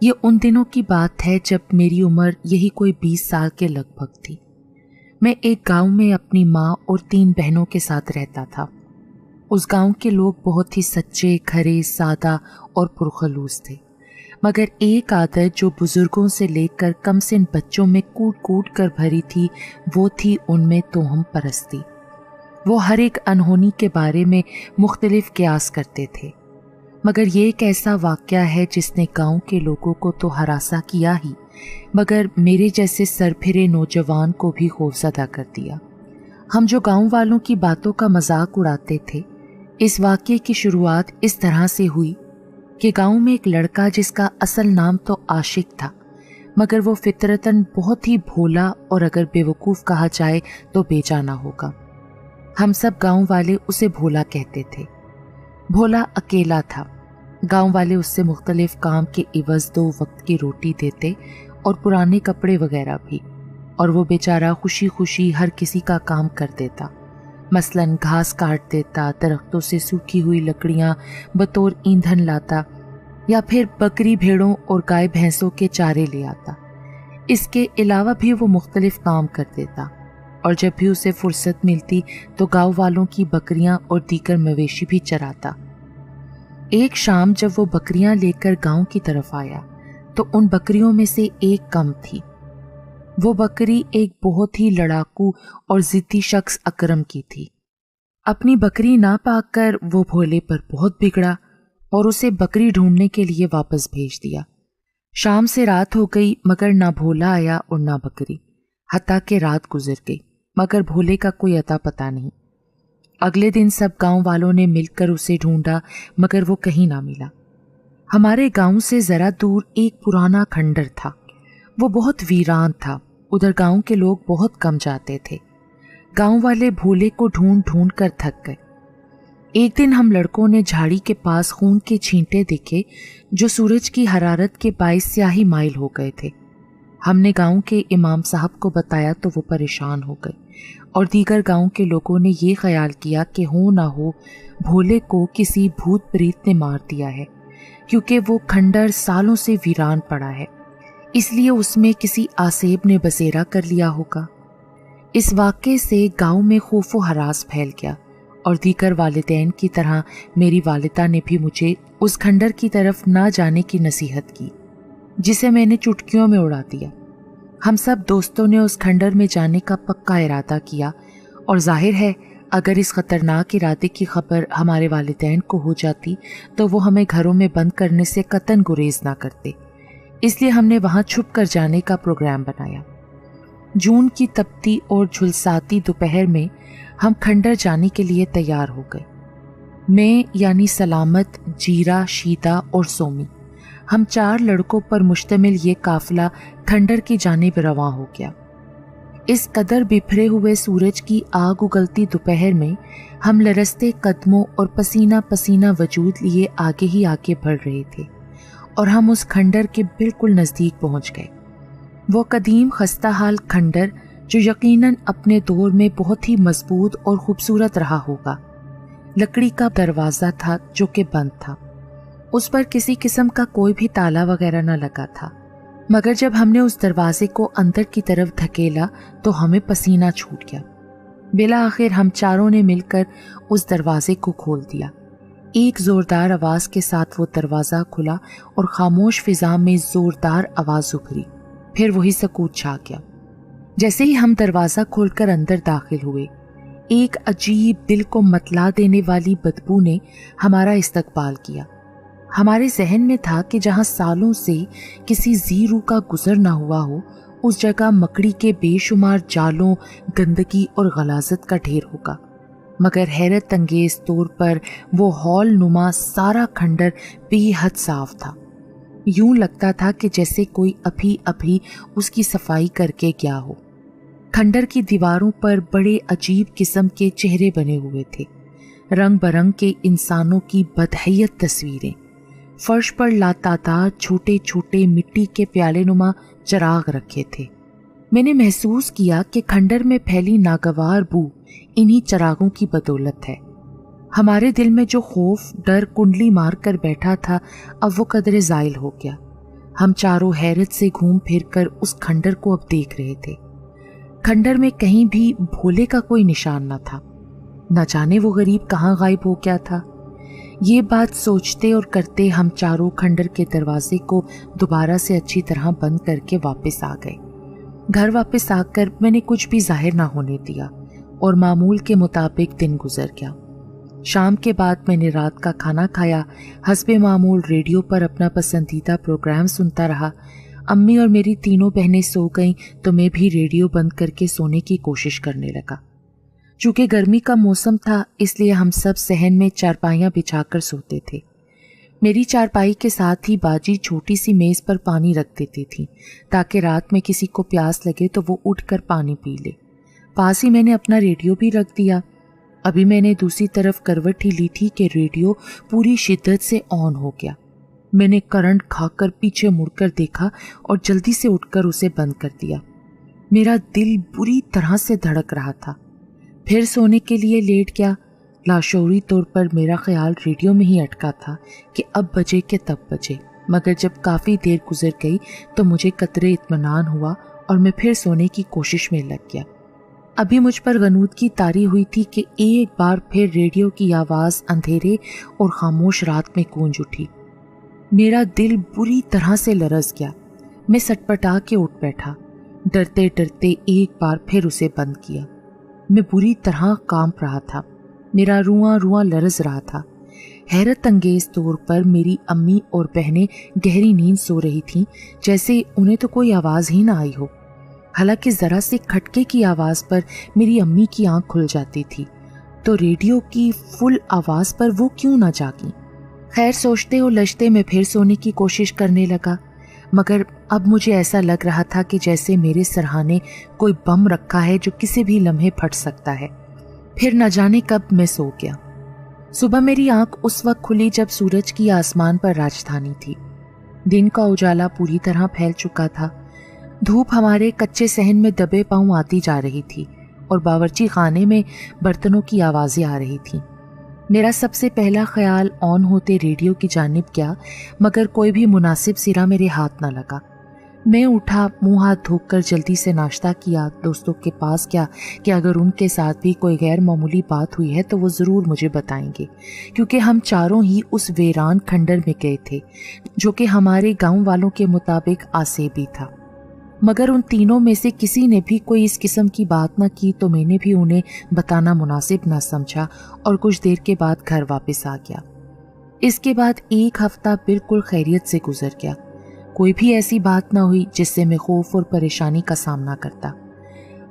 ये उन दिनों की बात है जब मेरी उम्र यही कोई 20 साल के लगभग थी। मैं एक गांव में अपनी माँ और 3 बहनों के साथ रहता था। उस गांव के लोग बहुत ही सच्चे, खरे, सादा और पुरखलूस थे, मगर एक आदत जो बुजुर्गों से लेकर कम सिन बच्चों में कूट कूट कर भरी थी, वो थी उनमें तोहम परस्ती। वो हर एक अनहोनी के बारे में मुख्तलिफ कियास करते थे, मगर ये एक ऐसा वाक़या है जिसने गांव के लोगों को तो हरासा किया ही, मगर मेरे जैसे सरफिरे नौजवान को भी खौफज़दा कर दिया। हम जो गांव वालों की बातों का मजाक उड़ाते थे, इस वाक़ये की शुरुआत इस तरह से हुई कि गांव में एक लड़का जिसका असल नाम तो आशिक था, मगर वो फितरतन बहुत ही भोला और अगर बेवकूफ़ कहा जाए तो बेजाना होगा। हम सब गांव वाले उसे भोला कहते थे। भोला अकेला था। गांव वाले उससे मुख्तलिफ काम के इवज़ 2 वक्त की रोटी देते और पुराने कपड़े वगैरह भी, और वो बेचारा खुशी खुशी हर किसी का काम कर देता। मसलन घास काट देता, दरख्तों से सूखी हुई लकड़ियाँ बतौर ईंधन लाता, या फिर बकरी भेड़ों और गाय भैंसों के चारे ले आता। इसके अलावा भी वो मुख्तलिफ काम कर देता, और जब भी उसे फुर्सत मिलती तो गांव वालों की बकरियां और दीगर मवेशी भी चराता। एक शाम जब वो बकरियां लेकर गांव की तरफ आया तो उन बकरियों में से एक कम थी। वो बकरी एक बहुत ही लड़ाकू और जिद्दी शख्स अकरम की थी। अपनी बकरी ना पाकर वो भोले पर बहुत बिगड़ा और उसे बकरी ढूंढने के लिए वापस भेज दिया। शाम से रात हो गई, मगर ना भोला आया और ना बकरी। हत्ता के रात गुजर गई, मगर भोले का कोई अता पता नहीं। अगले दिन सब गांव वालों ने मिलकर उसे ढूंढा, मगर वो कहीं ना मिला। हमारे गांव से जरा दूर एक पुराना खंडर था। वो बहुत वीरान था। उधर गांव के लोग बहुत कम जाते थे। गांव वाले भोले को ढूंढ ढूंढ कर थक गए। एक दिन हम लड़कों ने झाड़ी के पास खून के छींटे देखे जो सूरज की हरारत के बाइस स्याही माइल हो गए थे। हमने गांव के इमाम साहब को बताया तो वो परेशान हो गए, और दीगर गांव के लोगों ने ये ख्याल किया कि हो ना हो भोले को किसी भूत प्रेत ने मार दिया है, क्योंकि वो खंडर सालों से वीरान पड़ा है, इसलिए उसमें किसी आसेब ने बसेरा कर लिया होगा। इस वाक़े से गांव में खौफ व हरास फैल गया, और दीगर वालिदैन की तरह मेरी वालिदा ने भी मुझे उस खंडर की तरफ ना जाने की नसीहत की, जिसे मैंने चुटकियों में उड़ा दिया। हम सब दोस्तों ने उस खंडर में जाने का पक्का इरादा किया, और जाहिर है अगर इस खतरनाक इरादे की खबर हमारे वालिदैन को हो जाती तो वो हमें घरों में बंद करने से कतन गुरेज ना करते, इसलिए हमने वहाँ छुप कर जाने का प्रोग्राम बनाया। जून की तपती और झुलसाती दोपहर में हम खंडर जाने के लिए तैयार हो गए। मैं यानी सलामत, जीरा, शीदा और सोमी, हम 4 लड़कों पर मुश्तमिल ये काफिला खंडर की जानिब रवां हो गया। इस कदर बिखरे हुए सूरज की आग उगलती दोपहर में हम लरसते कदमों और पसीना पसीना वजूद लिए आगे ही आगे बढ़ रहे थे, और हम उस खंडर के बिल्कुल नज़दीक पहुंच गए। वो कदीम खस्ता हाल खंडर जो यकीनन अपने दौर में बहुत ही मजबूत और खूबसूरत रहा होगा। लकड़ी का दरवाज़ा था जो कि बंद था। उस पर किसी किस्म का कोई भी ताला वगैरह न लगा था, मगर जब हमने उस दरवाजे को अंदर की तरफ धकेला तो हमें पसीना छूट गया। बिला आखिर हम चारों ने मिलकर उस दरवाजे को खोल दिया। एक ज़ोरदार आवाज़ के साथ वो दरवाज़ा खुला और खामोश फिज़ा में ज़ोरदार आवाज़ उभरी। फिर वही सकूत छा गया। जैसे ही हम दरवाज़ा खोलकर अंदर दाखिल हुए, एक अजीब दिल को मतला देने वाली बदबू ने हमारा इस्तकबाल किया। हमारे जहन में था कि जहाँ सालों से किसी ज़ीरू का गुजर ना हुआ हो, उस जगह मकड़ी के बेशुमार जालों, गंदगी और गलाजत का ढेर होगा। मगर हैरत अंगेज तौर पर वो हॉल नुमा सारा खंडर बेहद साफ था। यूं लगता था कि जैसे कोई अभी अभी उसकी सफाई करके गया हो। खंडर की दीवारों पर बड़े अजीब किस्म के चेहरे बने हुए थे, रंग बरंग के इंसानों की बदहैयत तस्वीरें। फर्श पर लातादाद छोटे छोटे मिट्टी के प्याले नुमा चराग रखे थे। मैंने महसूस किया कि खंडर में फैली नागवार बू इन्हीं चरागों की बदौलत है। हमारे दिल में जो खौफ, डर कुंडली मार कर बैठा था, अब वो कदरे ज़ाइल हो गया। हम चारों हैरत से घूम फिर कर उस खंडर को अब देख रहे थे। खंडर में कहीं भी भोले का कोई निशान न था। न जाने वो गरीब कहाँ गायब हो गया था। ये बात सोचते और करते हम चारों खंडर के दरवाजे को दोबारा से अच्छी तरह बंद करके वापस आ गए। घर वापस आकर मैंने कुछ भी जाहिर ना होने दिया और मामूल के मुताबिक दिन गुजर गया। शाम के बाद मैंने रात का खाना खाया, हस्बे मामूल रेडियो पर अपना पसंदीदा प्रोग्राम सुनता रहा। अम्मी और मेरी तीनों बहनें सो गईं तो मैं भी रेडियो बंद करके सोने की कोशिश करने लगा। चूँकि गर्मी का मौसम था इसलिए हम सब सहन में चारपाइयाँ बिछाकर सोते थे। मेरी चारपाई के साथ ही बाजी छोटी सी मेज़ पर पानी रख देती थी ताकि रात में किसी को प्यास लगे तो वो उठकर पानी पी ले। पास ही मैंने अपना रेडियो भी रख दिया। अभी मैंने दूसरी तरफ करवट ही ली थी कि रेडियो पूरी शिद्दत से ऑन हो गया। मैंने करंट खाकर पीछे मुड़कर देखा और जल्दी से उठकर उसे बंद कर दिया। मेरा दिल बुरी तरह से धड़क रहा था। फिर सोने के लिए लेट गया। लाशौरी तौर पर मेरा ख्याल रेडियो में ही अटका था कि अब बजे के तब बजे, मगर जब काफ़ी देर गुजर गई तो मुझे कतरे इत्मीनान हुआ और मैं फिर सोने की कोशिश में लग गया। अभी मुझ पर गनूद की तारी हुई थी कि एक बार फिर रेडियो की आवाज़ अंधेरे और खामोश रात में गूंज उठी। मेरा दिल बुरी तरह से लरस गया। मैं सटपटा के उठ बैठा। डरते डरते एक बार फिर उसे बंद किया। मैं बुरी तरह कांप रहा था। मेरा रुआं रुआं लरज रहा था। हैरत अंगेज तौर पर मेरी अम्मी और बहनें गहरी नींद सो रही थीं, जैसे उन्हें तो कोई आवाज़ ही ना आई हो। हालांकि ज़रा से खटके की आवाज़ पर मेरी अम्मी की आंख खुल जाती थी, तो रेडियो की फुल आवाज़ पर वो क्यों ना जागी। खैर, सोचते और लचते मैं फिर सोने की कोशिश करने लगा, मगर अब मुझे ऐसा लग रहा था कि जैसे मेरे सरहाने कोई बम रखा है जो किसी भी लम्हे फट सकता है। फिर न जाने कब मैं सो गया। सुबह मेरी आंख उस वक्त खुली जब सूरज की आसमान पर राजधानी थी। दिन का उजाला पूरी तरह फैल चुका था। धूप हमारे कच्चे सहन में दबे पांव आती जा रही थी और बावर्ची खाने में बर्तनों की आवाज़ें आ रही थीं। मेरा सबसे पहला ख्याल ऑन होते रेडियो की जानिब गया, मगर कोई भी मुनासिब सिरा मेरे हाथ न लगा। मैं उठा, मुंह हाथ धोकर जल्दी से नाश्ता किया, दोस्तों के पास गया कि अगर उनके साथ भी कोई गैर मामूली बात हुई है तो वो ज़रूर मुझे बताएंगे, क्योंकि हम चारों ही उस वीरान खंडर में गए थे जो कि हमारे गांव वालों के मुताबिक आसेबी था। मगर उन तीनों में से किसी ने भी कोई इस किस्म की बात न की तो मैंने भी उन्हें बताना मुनासिब न समझा और कुछ देर के बाद घर वापस आ गया। इसके बाद एक हफ्ता बिल्कुल खैरियत से गुजर गया। कोई भी ऐसी बात ना हुई जिससे मैं खौफ और परेशानी का सामना करता।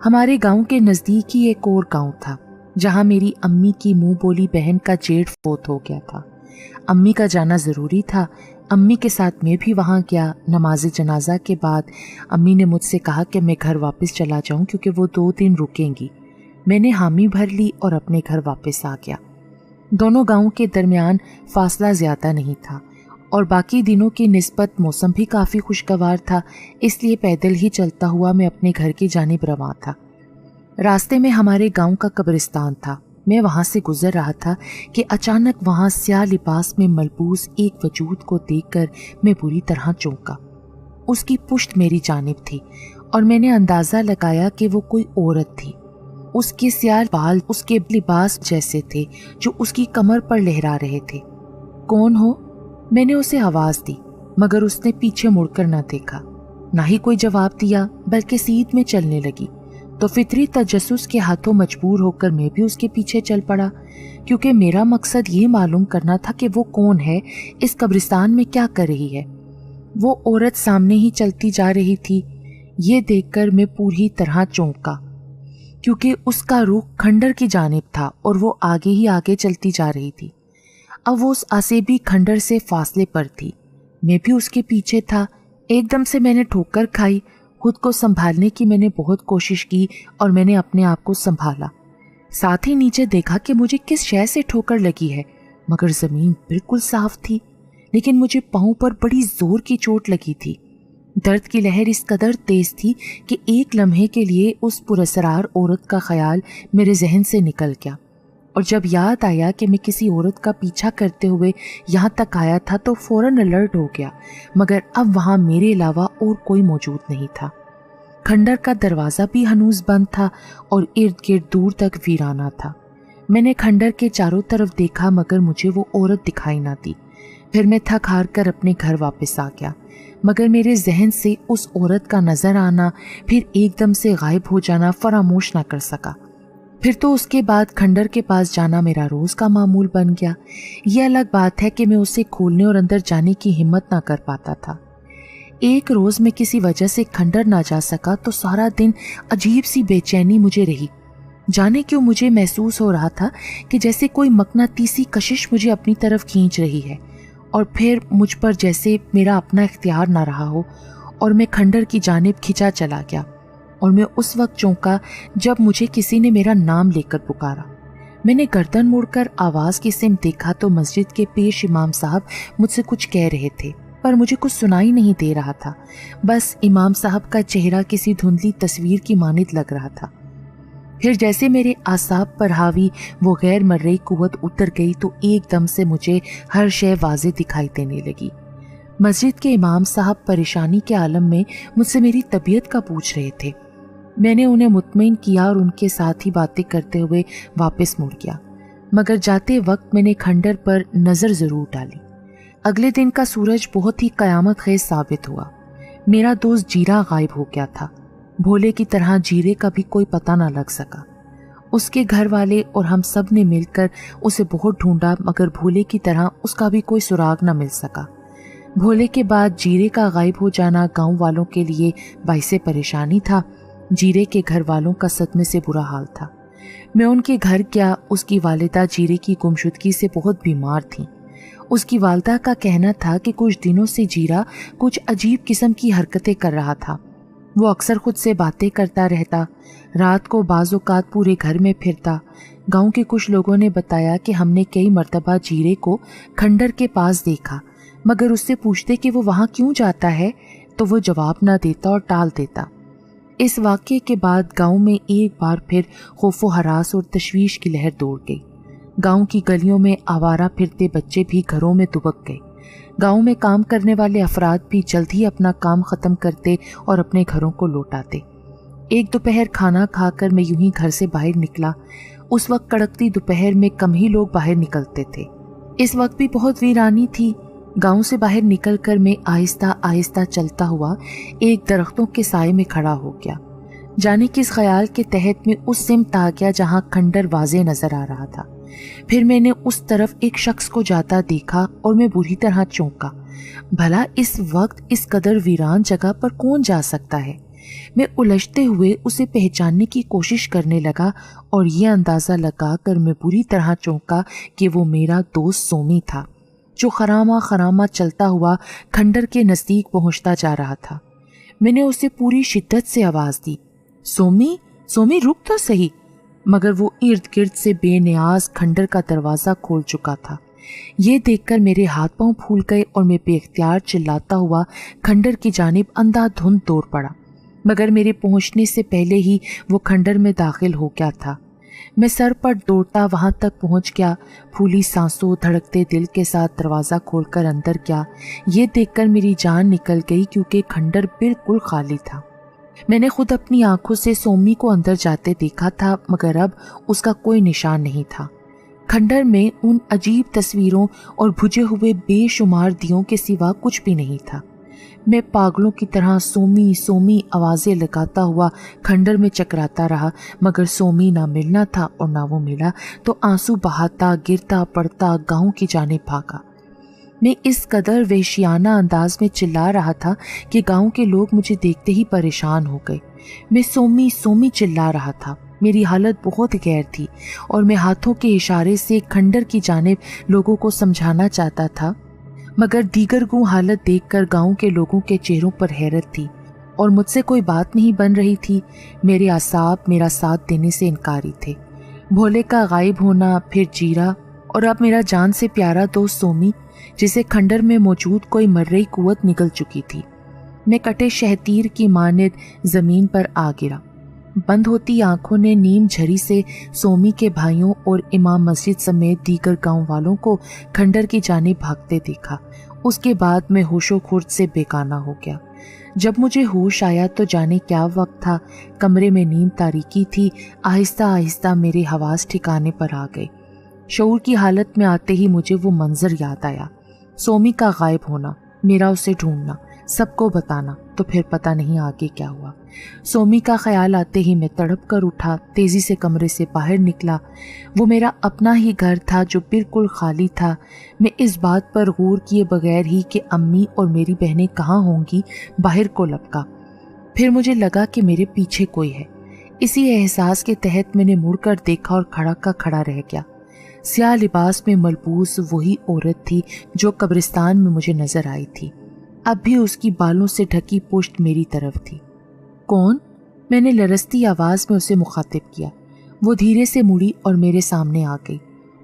हमारे गांव के नज़दीक ही एक और गांव था जहां मेरी अम्मी की मुंह बोली बहन का जेठ फोत हो गया था। अम्मी का जाना ज़रूरी था। अम्मी के साथ मैं भी वहां गया। नमाज जनाजा के बाद अम्मी ने मुझसे कहा कि मैं घर वापस चला जाऊं क्योंकि वो 2 दिन रुकेंगी। मैंने हामी भर ली और अपने घर वापस आ गया। दोनों गांवों के दरमियान फासला ज़्यादा नहीं था और बाकी दिनों की निस्बत मौसम भी काफ़ी खुशगवार था, इसलिए पैदल ही चलता हुआ मैं अपने घर की जानिब रवां था। रास्ते में हमारे गांव का कब्रिस्तान था। मैं वहां से गुजर रहा था कि अचानक वहां स्याह लिबास में मलबूस एक वजूद को देखकर मैं बुरी तरह चौंका। उसकी पुश्त मेरी जानिब थी और मैंने अंदाज़ा लगाया कि वो कोई औरत थी। उसके स्याह बाल उसके लिबास जैसे थे जो उसकी कमर पर लहरा रहे थे। कौन हो? मैंने उसे आवाज़ दी, मगर उसने पीछे मुड़कर न देखा, ना ही कोई जवाब दिया, बल्कि सीध में चलने लगी। तो फितरी तजस्सुस के हाथों मजबूर होकर मैं भी उसके पीछे चल पड़ा, क्योंकि मेरा मकसद ये मालूम करना था कि वो कौन है, इस कब्रिस्तान में क्या कर रही है। वो औरत सामने ही चलती जा रही थी। ये देखकर मैं पूरी तरह चौंका, क्योंकि उसका रुख खंडर की जानिब था और वो आगे ही आगे चलती जा रही थी। अब वो उस आसेबी खंडर से फासले पर थी। मैं भी उसके पीछे था। एकदम से मैंने ठोकर खाई। खुद को संभालने की मैंने बहुत कोशिश की और मैंने अपने आप को संभाला। साथ ही नीचे देखा कि मुझे किस शय से ठोकर लगी है, मगर ज़मीन बिल्कुल साफ थी, लेकिन मुझे पाँव पर बड़ी जोर की चोट लगी थी। दर्द की लहर इस कदर तेज थी कि एक लम्हे के लिए उस पुरअसरार औरत का ख्याल मेरे जहन से निकल गया। اور جب یاد آیا کہ میں کسی عورت کا پیچھا کرتے ہوئے یہاں تک آیا تھا تو فوراً الرٹ ہو گیا، مگر اب وہاں میرے علاوہ اور کوئی موجود نہیں تھا۔ کھنڈر کا دروازہ بھی ہنوز بند تھا اور ارد گرد دور تک ویرانہ تھا۔ میں نے کھنڈر کے چاروں طرف دیکھا مگر مجھے وہ عورت دکھائی نہ دی۔ پھر میں تھک ہار کر اپنے گھر واپس آ گیا، مگر میرے ذہن سے اس عورت کا نظر آنا پھر ایک دم سے غائب ہو جانا فراموش نہ کر سکا۔ پھر تو اس کے بعد کھنڈر کے پاس جانا میرا روز کا معمول بن گیا۔ یہ الگ بات ہے کہ میں اسے کھولنے اور اندر جانے کی ہمت نہ کر پاتا تھا۔ ایک روز میں کسی وجہ سے کھنڈر نہ جا سکا تو سارا دن عجیب سی بے چینی مجھے رہی۔ جانے کیوں مجھے محسوس ہو رہا تھا کہ جیسے کوئی مقناطیسی کشش مجھے اپنی طرف کھینچ رہی ہے، اور پھر مجھ پر جیسے میرا اپنا اختیار نہ رہا ہو اور میں کھنڈر کی جانب کھنچا چلا گیا۔ اور میں اس وقت چونکا جب مجھے کسی نے میرا نام لے کر پکارا۔ میں نے گردن موڑ کر آواز کی سمت دیکھا تو مسجد کے پیش امام صاحب مجھ سے کچھ کہہ رہے تھے، پر مجھے کچھ سنائی نہیں دے رہا تھا۔ بس امام صاحب کا چہرہ کسی دھندلی تصویر کی مانند لگ رہا تھا۔ پھر جیسے میرے اعصاب پر حاوی وہ غیر مرئی قوت اتر گئی تو ایک دم سے مجھے ہر شے واضح دکھائی دینے لگی۔ مسجد کے امام صاحب پریشانی کے عالم میں مجھ سے میری طبیعت کا پوچھ رہے تھے۔ میں نے انہیں مطمئن کیا اور ان کے ساتھ ہی باتیں کرتے ہوئے واپس مڑ گیا، مگر جاتے وقت میں نے کھنڈر پر نظر ضرور ڈالی۔ اگلے دن کا سورج بہت ہی قیامت خیز ثابت ہوا۔ میرا دوست جیرا غائب ہو گیا تھا۔ بھولے کی طرح جیرے کا بھی کوئی پتہ نہ لگ سکا۔ اس کے گھر والے اور ہم سب نے مل کر اسے بہت ڈھونڈا مگر بھولے کی طرح اس کا بھی کوئی سراغ نہ مل سکا۔ بھولے کے بعد جیرے کا غائب ہو جانا گاؤں والوں کے لیے باعث پریشانی تھا۔ جیرے کے گھر والوں کا صدمے سے برا حال تھا۔ میں ان کے گھر گیا۔ اس کی والدہ جیرے کی گمشدگی سے بہت بیمار تھیں۔ اس کی والدہ کا کہنا تھا کہ کچھ دنوں سے جیرا کچھ عجیب قسم کی حرکتیں کر رہا تھا۔ وہ اکثر خود سے باتیں کرتا رہتا، رات کو بعض اوقات پورے گھر میں پھرتا۔ گاؤں کے کچھ لوگوں نے بتایا کہ ہم نے کئی مرتبہ جیرے کو کھنڈر کے پاس دیکھا، مگر اس سے پوچھتے کہ وہ وہاں کیوں جاتا ہے تو وہ جواب نہ دیتا اور ٹال دیتا۔ اس واقعے کے بعد گاؤں میں ایک بار پھر خوف و ہراس اور تشویش کی لہر دوڑ گئی۔ گاؤں کی گلیوں میں آوارہ پھرتے بچے بھی گھروں میں دبک گئے۔ گاؤں میں کام کرنے والے افراد بھی جلد ہی اپنا کام ختم کرتے اور اپنے گھروں کو لوٹ آتے۔ ایک دوپہر کھانا کھا کر میں یوں ہی گھر سے باہر نکلا۔ اس وقت کڑکتی دوپہر میں کم ہی لوگ باہر نکلتے تھے۔ اس وقت بھی بہت ویرانی تھی۔ گاؤں سے باہر نکل کر میں آہستہ آہستہ چلتا ہوا ایک درختوں کے سائے میں کھڑا ہو گیا۔ جانے کس خیال کے تحت میں اس سمت آ گیا جہاں کھنڈر واضح نظر آ رہا تھا۔ پھر میں نے اس طرف ایک شخص کو جاتا دیکھا اور میں بری طرح چونکا۔ بھلا اس وقت اس قدر ویران جگہ پر کون جا سکتا ہے؟ میں الجھتے ہوئے اسے پہچاننے کی کوشش کرنے لگا اور یہ اندازہ لگا کر میں بری طرح چونکا کہ وہ میرا دوست سومی تھا، جو خرامہ خرامہ چلتا ہوا کھنڈر کے نزدیک پہنچتا جا رہا تھا۔ میں نے اسے پوری شدت سے آواز دی، سومی، سومی رک تو صحیح، مگر وہ ارد گرد سے بے نیاز کھنڈر کا دروازہ کھول چکا تھا۔ یہ دیکھ کر میرے ہاتھ پاؤں پھول گئے اور میں بے اختیار چلاتا ہوا کھنڈر کی جانب اندھا دھند دوڑ پڑا، مگر میرے پہنچنے سے پہلے ہی وہ کھنڈر میں داخل ہو گیا تھا۔ میں سر پر دوڑتا وہاں تک پہنچ گیا، پھولی سانسوں دھڑکتے دل کے ساتھ دروازہ کھول کر اندر گیا۔ یہ دیکھ کر میری جان نکل گئی کیونکہ کھنڈر بالکل خالی تھا۔ میں نے خود اپنی آنکھوں سے سومی کو اندر جاتے دیکھا تھا، مگر اب اس کا کوئی نشان نہیں تھا۔ کھنڈر میں ان عجیب تصویروں اور بجھے ہوئے بے شمار دیوں کے سوا کچھ بھی نہیں تھا۔ میں پاگلوں کی طرح سومی سومی آوازیں لگاتا ہوا کھنڈر میں چکراتا رہا، مگر سومی نہ ملنا تھا اور نہ وہ ملا تو آنسو بہاتا گرتا پڑتا گاؤں کی جانب بھاگا۔ میں اس قدر وحشیانہ انداز میں چلا رہا تھا کہ گاؤں کے لوگ مجھے دیکھتے ہی پریشان ہو گئے۔ میں سومی سومی چلا رہا تھا۔ میری حالت بہت غیر تھی اور میں ہاتھوں کے اشارے سے کھنڈر کی جانب لوگوں کو سمجھانا چاہتا تھا، مگر دیگر گوں حالت دیکھ کر گاؤں کے لوگوں کے چہروں پر حیرت تھی اور مجھ سے کوئی بات نہیں بن رہی تھی۔ میرے اعصاب میرا ساتھ دینے سے انکاری تھے۔ بھولے کا غائب ہونا، پھر جیرا، اور اب میرا جان سے پیارا دوست سومی، جسے کھنڈر میں موجود کوئی مرئی قوت نگل چکی تھی۔ میں کٹے شہتیر کی مانند زمین پر آ گرا۔ बंद होती आंखों ने नीम झरी से सोमी के भाइयों और इमाम मस्जिद समेत दीगर गांव वालों को खंडर की जानिब भागते देखा। उसके बाद मैं होशो खुर्द से बेगाना हो गया। जब मुझे होश आया तो जाने क्या वक्त था, कमरे में नीम तारीकी थी। आहिस्ता आहिस्ता मेरे हवास ठिकाने पर आ गए। शऊर की हालत में आते ही मुझे वो मंजर याद आया, सोमी का गायब होना, मेरा उसे ढूंढना, सबको बताना, तो फिर पता नहीं आगे क्या हुआ। सोमी का ख्याल आते ही मैं तड़प कर उठा, तेजी से कमरे से बाहर निकला। वो मेरा अपना ही घर था जो बिल्कुल खाली था। मैं इस बात पर गौर किए बगैर ही कि अम्मी और मेरी बहनें कहाँ होंगी बाहर को लपका। फिर मुझे लगा कि मेरे पीछे कोई है। इसी एहसास के तहत मैंने मुड़कर देखा और खड़ा का खड़ा रह गया। स्याह लिबास में मलबूस वही औरत थी जो कब्रिस्तान में मुझे नजर आई थी। अब भी उसकी बालों से ढकी पुश्त मेरी तरफ थी। कौन? मैंने लरसती आवाज में उसे मुखातिब किया। वो धीरे से मुड़ी और मेरे सामने आ गई।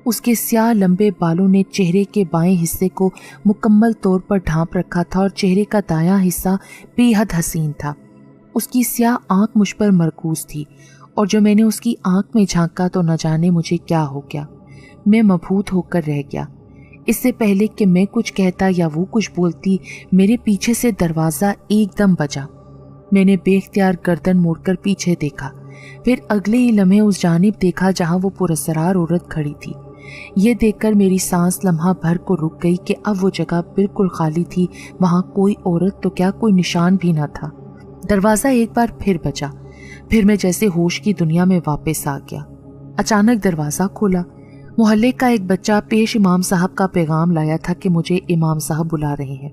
उसके स्याह लंबे बालों ने चेहरे के बाएं हिस्से को मुकम्मल तौर पर ढांप रखा था और चेहरे का दायां हिस्सा बेहद हसीन था। उसकी स्याह आंख मुझ पर मरकूज थी और जो मैंने उसकी आंख में झांका तो न जाने मुझे क्या हो गया। मैं मबहूत होकर रह गया। इससे पहले कि मैं कुछ कहता या वो कुछ बोलती, मेरे पीछे से दरवाज़ा एकदम बजा। मैंने बेख्तियार गर्दन मोड़कर पीछे देखा, फिर अगले ही लम्हे उस जानिब देखा जहां वो पुरस्कार औरत खड़ी थी। ये देखकर मेरी सांस लम्हा भर को रुक गई कि अब वो जगह बिल्कुल खाली थी। वहां कोई औरत तो क्या, कोई निशान भी न था। दरवाज़ा एक बार फिर बजा, फिर मैं जैसे होश की दुनिया में वापस आ गया। अचानक दरवाज़ा खोला। मोहल्ले का एक बच्चा पेश इमाम साहब का पैगाम लाया था कि मुझे इमाम साहब बुला रहे हैं।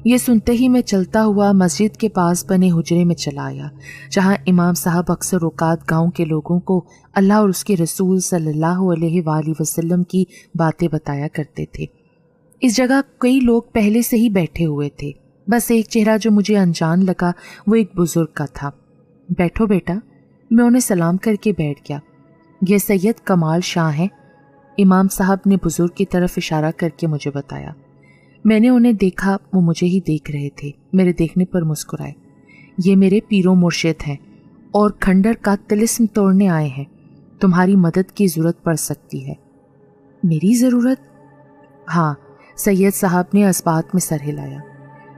ये सुनते ही मैं चलता हुआ मस्जिद के पास बने हुजरे में चला आया, जहां इमाम साहब अक्सर औकात गांव के लोगों को अल्लाह और उसके रसूल सल्लल्लाहु अलैहि वसल्लम की बातें बताया करते थे। इस जगह कई लोग पहले से ही बैठे हुए थे। बस एक चेहरा जो मुझे अनजान लगा वो एक बुजुर्ग का था। बैठो बेटा। मैं उन्हें सलाम करके बैठ गया। ये सैयद कमाल शाह हैं, इमाम साहब ने बुजुर्ग की तरफ इशारा करके मुझे बताया। मैंने उन्हें देखा, वो मुझे ही देख रहे थे। मेरे देखने पर मुस्कुराए। ये मेरे पीरो मुर्शिद हैं और खंडर का तिलिस्म तोड़ने आए हैं। तुम्हारी मदद की ज़रूरत पड़ सकती है। मेरी ज़रूरत? हाँ, सैयद साहब ने इस्बात में सर हिलाया।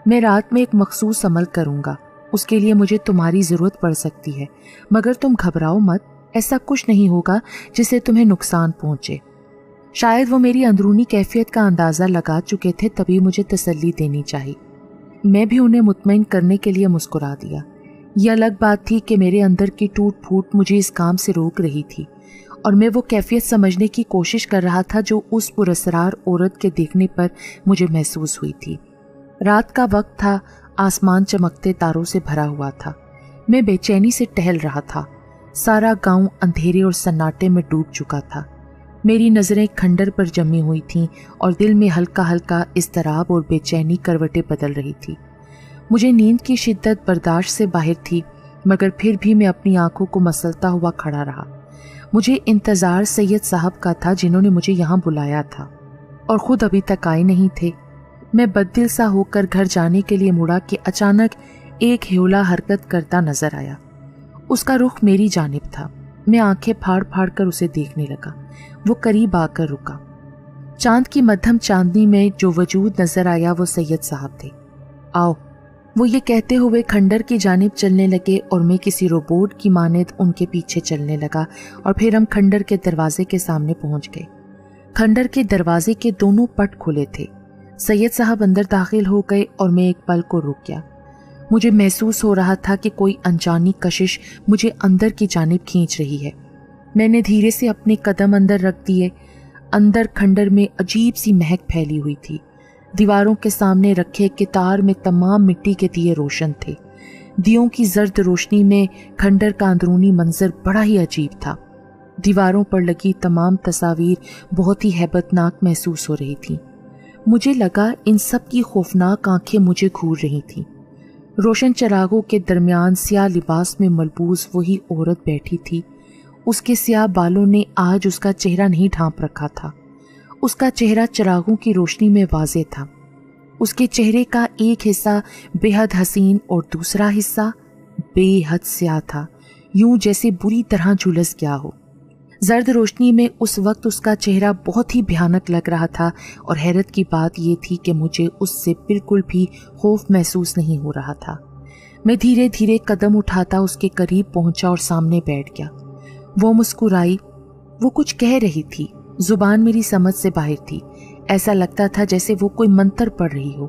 मैं रात में एक मखसूस अमल करूँगा, उसके लिए मुझे तुम्हारी ज़रूरत पड़ सकती है, मगर तुम घबराओ मत, ऐसा कुछ नहीं होगा जिससे तुम्हें नुकसान पहुँचे। शायद वो मेरी अंदरूनी कैफियत का अंदाज़ा लगा चुके थे, तभी मुझे तसल्ली देनी चाहिए। मैं भी उन्हें मुतमईन करने के लिए मुस्कुरा दिया। यह अलग बात थी कि मेरे अंदर की टूट फूट मुझे इस काम से रोक रही थी और मैं वो कैफियत समझने की कोशिश कर रहा था जो उस पुरस्कार औरत के देखने पर मुझे महसूस हुई थी। रात का वक्त था, आसमान चमकते तारों से भरा हुआ था। मैं बेचैनी से टहल रहा था। सारा गांव अंधेरे और सन्नाटे में डूब चुका था। मेरी नज़रें खंडर पर जमी हुई थीं और दिल में हल्का हल्का इज़्तिराब और बेचैनी करवटें बदल रही थी। मुझे नींद की शिद्दत बर्दाश्त से बाहर थी, मगर फिर भी मैं अपनी आंखों को मसलता हुआ खड़ा रहा। मुझे इंतज़ार सैयद साहब का था जिन्होंने मुझे यहाँ बुलाया था और ख़ुद अभी तक आए नहीं थे। मैं बददिल सा होकर घर जाने के लिए मुड़ा कि अचानक एक हेवला हरकत करता नजर आया। उसका रुख मेरी जानिब था। मैं आंखें फाड़ फाड़ कर उसे देखने लगा। वो करीब आकर रुका। चांद की मध्यम चांदनी में जो वजूद नजर आया वो सैयद साहब थे। आओ, वो ये कहते हुए खंडर की जानिब चलने लगे और मैं किसी रोबोट की मानद उनके पीछे चलने लगा और फिर हम खंडर के दरवाजे के सामने पहुंच गए। खंडर के दरवाजे के दोनों पट खुले थे। सैयद साहब अंदर दाखिल हो गए और मैं एक पल को रुक गया। मुझे महसूस हो रहा था कि कोई अनजानी कशिश मुझे अंदर की जानिब खींच रही है। मैंने धीरे से अपने कदम अंदर रख दिए। अंदर खंडर में अजीब सी महक फैली हुई थी। दीवारों के सामने रखे कितार में तमाम मिट्टी के दिए रोशन थे। दियों की जर्द रोशनी में खंडर का अंदरूनी मंजर बड़ा ही अजीब था। दीवारों पर लगी तमाम तस्वीर बहुत ही हैबतनाक महसूस हो रही थी। मुझे लगा इन सब की खौफनाक आंखें मुझे घूर रही थीं। रोशन चिरागों के दरमियान स्याह लिबास में मलबूस वही औरत बैठी थी। उसके स्याह बालों ने आज उसका चेहरा नहीं ढांप रखा था। उसका चेहरा चिरागों की रोशनी में वाज़ेह था। उसके चेहरे का एक हिस्सा बेहद हसीन और दूसरा हिस्सा बेहद स्याह था। یوں جیسے بری طرح جھلس گیا ہو۔ زرد روشنی میں اس وقت اس کا چہرہ بہت ہی بھیانک لگ رہا تھا، اور حیرت کی بات یہ تھی کہ مجھے اس سے بالکل بھی خوف محسوس نہیں ہو رہا تھا۔ میں دھیرے دھیرے قدم اٹھاتا اس کے قریب پہنچا اور سامنے بیٹھ گیا۔ وہ مسکرائی۔ وہ کچھ کہہ رہی تھی، زبان میری سمجھ سے باہر تھی۔ ایسا لگتا تھا جیسے وہ کوئی منتر پڑھ رہی ہو۔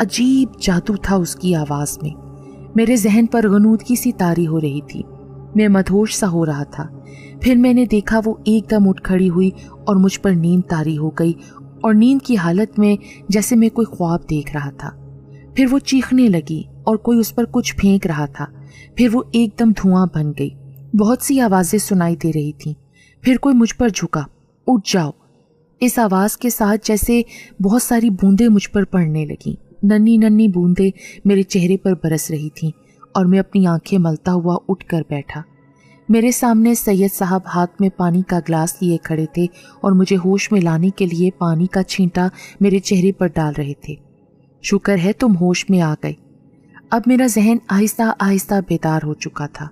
عجیب جادو تھا اس کی آواز میں۔ میرے ذہن پر غنودگی سی طاری ہو رہی تھی۔ میں مدہوش سا ہو رہا تھا۔ پھر میں نے دیکھا وہ ایک دم اٹھ کھڑی ہوئی اور مجھ پر نیند طاری ہو گئی، اور نیند کی حالت میں جیسے میں کوئی خواب دیکھ رہا تھا۔ پھر وہ چیخنے لگی اور کوئی اس پر کچھ پھینک رہا تھا۔ پھر وہ ایک دم دھواں بن گئی۔ بہت سی آوازیں سنائی دے رہی تھیں۔ پھر کوئی مجھ پر جھکا، اٹھ جاؤ۔ اس آواز کے ساتھ جیسے بہت ساری بوندیں مجھ پر پڑنے لگیں۔ ننھی ننھی بوندیں میرے چہرے پر برس رہی تھیں، اور میں اپنی آنکھیں ملتا ہوا اٹھ کر بیٹھا۔ میرے سامنے سید صاحب ہاتھ میں پانی کا گلاس لیے کھڑے تھے اور مجھے ہوش میں لانے کے لیے پانی کا چھینٹا میرے چہرے پر ڈال رہے تھے۔ شکر ہے تم ہوش میں آ گئے۔ اب میرا ذہن آہستہ آہستہ بیدار ہو چکا تھا۔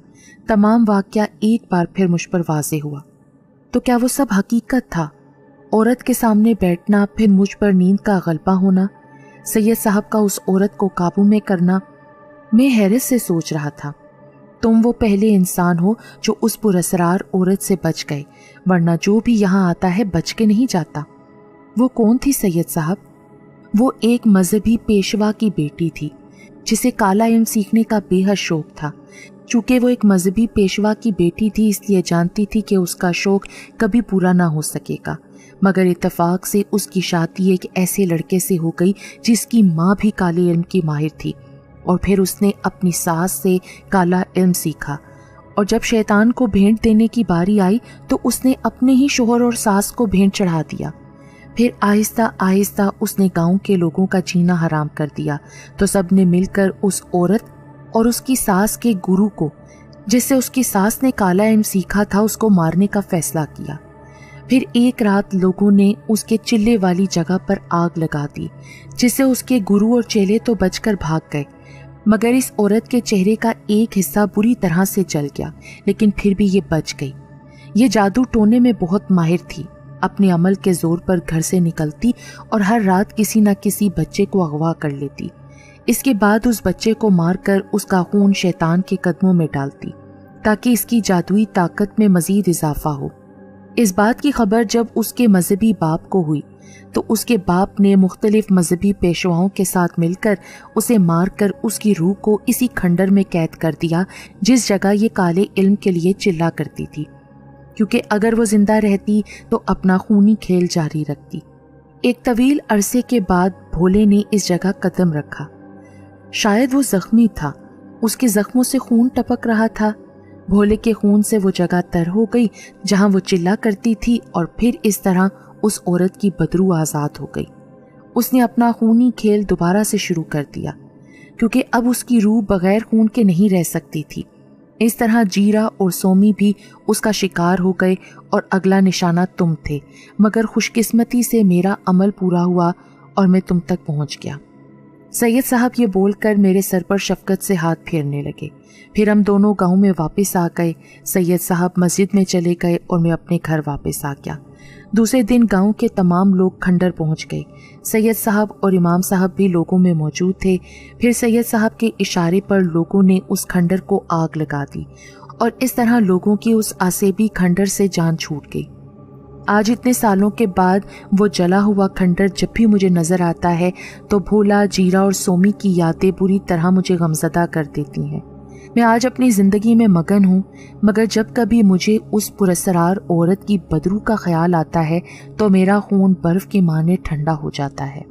تمام واقعہ ایک بار پھر مجھ پر واضح ہوا۔ تو کیا وہ سب حقیقت تھا؟ عورت کے سامنے بیٹھنا، پھر مجھ پر نیند کا غلبہ ہونا، سید صاحب کا اس عورت کو قابو میں کرنا۔ میں حیرت سے سوچ رہا تھا، تم وہ پہلے انسان ہو جو اس پراسرار عورت سے بچ گئے، ورنہ جو بھی یہاں آتا ہے بچ کے نہیں جاتا۔ وہ کون تھی سید صاحب؟ وہ ایک مذہبی پیشوا کی بیٹی تھی جسے کالا علم سیکھنے کا بے حد شوق تھا۔ چونکہ وہ ایک مذہبی پیشوا کی بیٹی تھی، اس لیے جانتی تھی کہ اس کا شوق کبھی پورا نہ ہو سکے گا، مگر اتفاق سے اس کی شادی ایک ایسے لڑکے سے ہو گئی جس کی ماں بھی کالے علم کی ماہر تھی، اور پھر اس نے اپنی ساس سے کالا علم سیکھا، اور جب شیطان کو بھیٹ دینے کی باری آئی تو اس نے اپنے ہی شوہر اور ساس کو بھیٹ چڑھا دیا۔ پھر آہستہ آہستہ اس نے گاؤں کے لوگوں کا جینا حرام کر دیا، تو سب نے مل کر اس عورت اور اس کی ساس کے گرو کو، جس سے اس کی ساس نے کالا علم سیکھا تھا، اس کو مارنے کا فیصلہ کیا۔ پھر ایک رات لوگوں نے اس کے چلے والی جگہ پر آگ لگا دی، جس سے اس کے گرو اور چیلے تو بچ کر بھاگ گئے، مگر اس عورت کے چہرے کا ایک حصہ بری طرح سے جل گیا، لیکن پھر بھی یہ بچ گئی۔ یہ جادو ٹونے میں بہت ماہر تھی، اپنے عمل کے زور پر گھر سے نکلتی اور ہر رات کسی نہ کسی بچے کو اغوا کر لیتی۔ اس کے بعد اس بچے کو مار کر اس کا خون شیطان کے قدموں میں ڈالتی تاکہ اس کی جادوئی طاقت میں مزید اضافہ ہو۔ اس بات کی خبر جب اس کے مذہبی باپ کو ہوئی تو اس کے باپ نے مختلف مذہبی پیشواؤں کے ساتھ مل کر اسے مار کر اس کی روح کو اسی کھنڈر میں قید کر دیا جس جگہ یہ کالے علم کے لیے چلا کرتی تھی، کیونکہ اگر وہ زندہ رہتی تو اپنا خونی کھیل جاری رکھتی۔ ایک طویل عرصے کے بعد بھولے نے اس جگہ قدم رکھا۔ شاید وہ زخمی تھا، اس کے زخموں سے خون ٹپک رہا تھا۔ بھولے کے خون سے وہ جگہ تر ہو گئی جہاں وہ چلا کرتی تھی، اور پھر اس طرح اس عورت کی بدرو آزاد ہو گئی۔ اس نے اپنا خونی کھیل دوبارہ سے شروع کر دیا، کیونکہ اب اس کی روح بغیر خون کے نہیں رہ سکتی تھی۔ اس طرح جیرا اور سومی بھی اس کا شکار ہو گئے، اور اگلا نشانہ تم تھے، مگر خوش قسمتی سے میرا عمل پورا ہوا اور میں تم تک پہنچ گیا۔ سید صاحب یہ بول کر میرے سر پر شفقت سے ہاتھ پھیرنے لگے۔ پھر ہم دونوں گاؤں میں واپس آ گئے۔ سید صاحب مسجد میں چلے گئے اور میں اپنے گھر واپس آ گیا۔ دوسرے دن گاؤں کے تمام لوگ کھنڈر پہنچ گئے۔ سید صاحب اور امام صاحب بھی لوگوں میں موجود تھے۔ پھر سید صاحب کے اشارے پر لوگوں نے اس کھنڈر کو آگ لگا دی، اور اس طرح لوگوں کی اس آسیبی کھنڈر سے جان چھوٹ گئی۔ آج اتنے سالوں کے بعد وہ جلا ہوا کھنڈر جب بھی مجھے نظر آتا ہے تو بھولا، جیرا اور سومی کی یادیں بری طرح مجھے غمزدہ کر دیتی ہیں۔ میں آج اپنی زندگی میں مگن ہوں، مگر جب کبھی مجھے اس پراسرار عورت کی بدرو کا خیال آتا ہے تو میرا خون برف کے مانند ٹھنڈا ہو جاتا ہے۔